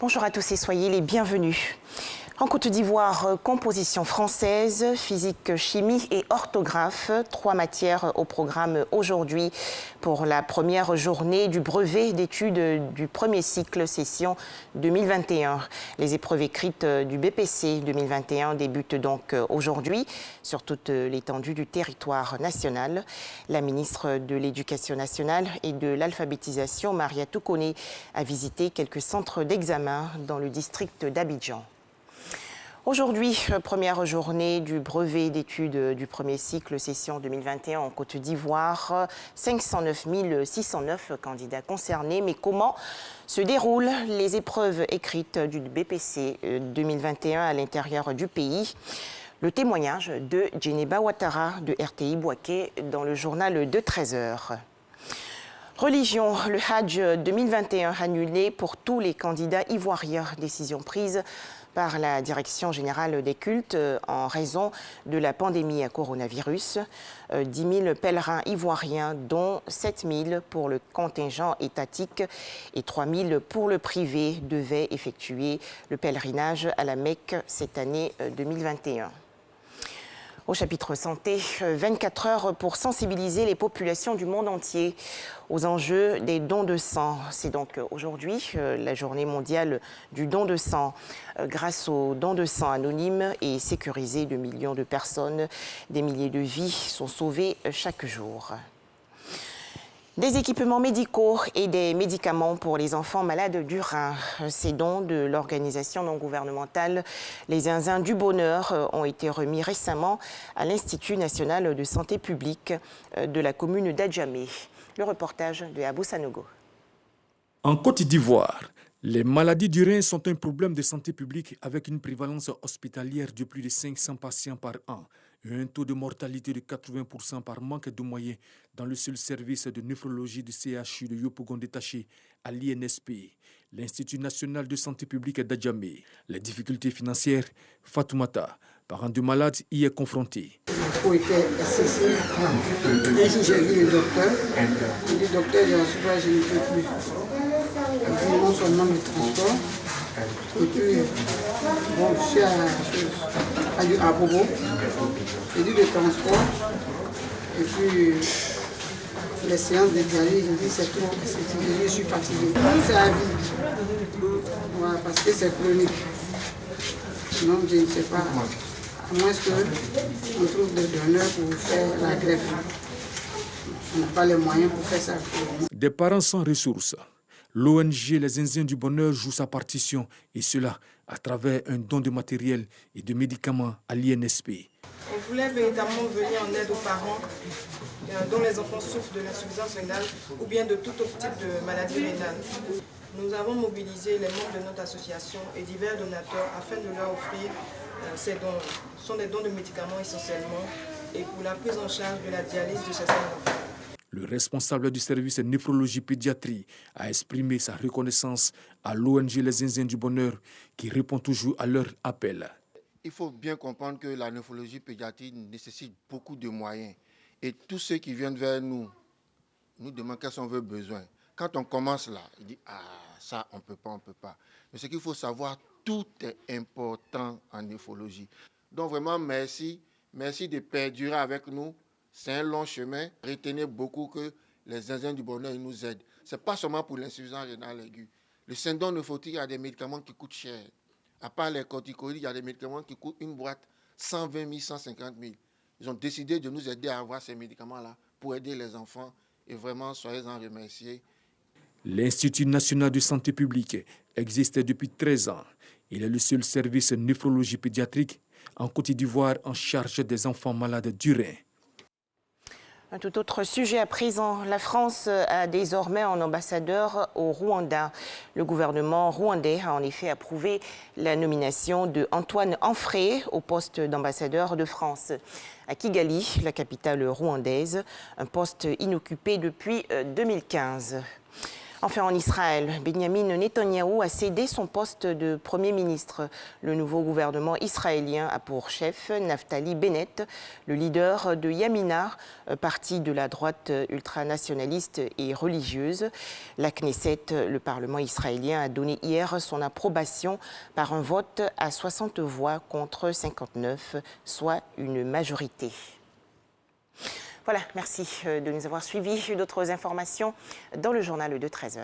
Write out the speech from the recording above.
Bonjour à tous et soyez les bienvenus. En Côte d'Ivoire, composition française, physique, chimie et orthographe, 3 matières au programme aujourd'hui pour la première journée du brevet d'études du premier cycle session 2021. Les épreuves écrites du BPC 2021 débutent donc aujourd'hui sur toute l'étendue du territoire national. La ministre de l'Éducation nationale et de l'alphabétisation, Maria Toukoné, a visité quelques centres d'examen dans le district d'Abidjan. Aujourd'hui, première journée du brevet d'études du premier cycle session 2021 en Côte d'Ivoire. 509 609 candidats concernés. Mais comment se déroulent les épreuves écrites du BPC 2021 à l'intérieur du pays? Le témoignage de Djeneba Ouattara de RTI Bouaké dans le journal de 13h. Religion, le Hajj 2021 annulé pour tous les candidats ivoiriens. Décision prise par la Direction générale des cultes en raison de la pandémie à coronavirus. 10 000 pèlerins ivoiriens, dont 7 000 pour le contingent étatique et 3 000 pour le privé, devaient effectuer le pèlerinage à la Mecque cette année 2021. Au chapitre santé, 24 heures pour sensibiliser les populations du monde entier aux enjeux des dons de sang. C'est donc aujourd'hui la journée mondiale du don de sang. Grâce aux dons de sang anonymes et sécurisés de millions de personnes, des milliers de vies sont sauvées chaque jour. Des équipements médicaux et des médicaments pour les enfants malades du rein. Ces dons de l'organisation non gouvernementale Les Zinzins du Bonheur ont été remis récemment à l'Institut national de santé publique de la commune d'Adjamé. Le reportage de Abou Sanogo. En Côte d'Ivoire, les maladies du rein sont un problème de santé publique avec une prévalence hospitalière de plus de 500 patients par an et un taux de mortalité de 80% par manque de moyens dans le seul service de néphrologie du CHU de Yopougon détaché à l'INSP, l'Institut national de santé publique d'Adjamé. Les difficultés financières, Fatoumata, parent de malades, y est confronté. Un jour, j'ai vu le docteur. Le docteur, je ne peux plus. Il demande son nom de transport. Et puis, bon, je suis à Bobo. J'ai dit le transport. Et puis, les séances de dialyse, je dis c'est trop, je suis fatigué. C'est à vie. Voilà, parce que c'est chronique. Donc, je ne sais pas. À moins qu'on trouve des donneurs pour faire la greffe. On n'a pas les moyens pour faire ça. Des parents sans ressources. L'ONG Les Zinzins du Bonheur joue sa partition, et cela à travers un don de matériel et de médicaments à l'INSP. On voulait véritablement venir en aide aux parents dont les enfants souffrent de l'insuffisance rénale ou bien de tout autre type de maladie rénale. Nous avons mobilisé les membres de notre association et divers donateurs afin de leur offrir ces dons. Ce sont des dons de médicaments essentiellement et pour la prise en charge de la dialyse de certains enfants. Le responsable du service néphrologie pédiatrie a exprimé sa reconnaissance à l'ONG Les Zinzins du Bonheur qui répond toujours à leur appel. Il faut bien comprendre que la néphrologie pédiatrie nécessite beaucoup de moyens. Et tous ceux qui viennent vers nous demandent quels sont vos besoins. Quand on commence là, il dit « Ah, ça, on ne peut pas, on ne peut pas ». Mais ce qu'il faut savoir, tout est important en néphrologie. Donc vraiment, merci. Merci de perdurer avec nous. C'est un long chemin. Retenez beaucoup que les Zinzins du Bonheur ils nous aident. Ce n'est pas seulement pour l'insuffisance rénale aiguë. Le syndrome néphrotique, il y a des médicaments qui coûtent cher. À part les corticoïdes, il y a des médicaments qui coûtent une boîte 120 000, 150 000. Ils ont décidé de nous aider à avoir ces médicaments-là pour aider les enfants. Et vraiment, soyez-en remerciés. L'Institut national de santé publique existe depuis 13 ans. Il est le seul service néphrologie pédiatrique en Côte d'Ivoire en charge des enfants malades du rein. Un tout autre sujet à présent. La France a désormais un ambassadeur au Rwanda. Le gouvernement rwandais a en effet approuvé la nomination de Antoine Anfré au poste d'ambassadeur de France à Kigali, la capitale rwandaise, un poste inoccupé depuis 2015. Enfin, en Israël, Benjamin Netanyahou a cédé son poste de Premier ministre. Le nouveau gouvernement israélien a pour chef Naftali Bennett, le leader de Yamina, parti de la droite ultranationaliste et religieuse. La Knesset, le Parlement israélien, a donné hier son approbation par un vote à 60 voix contre 59, soit une majorité. Voilà, merci de nous avoir suivis. D'autres informations dans le journal de 13h.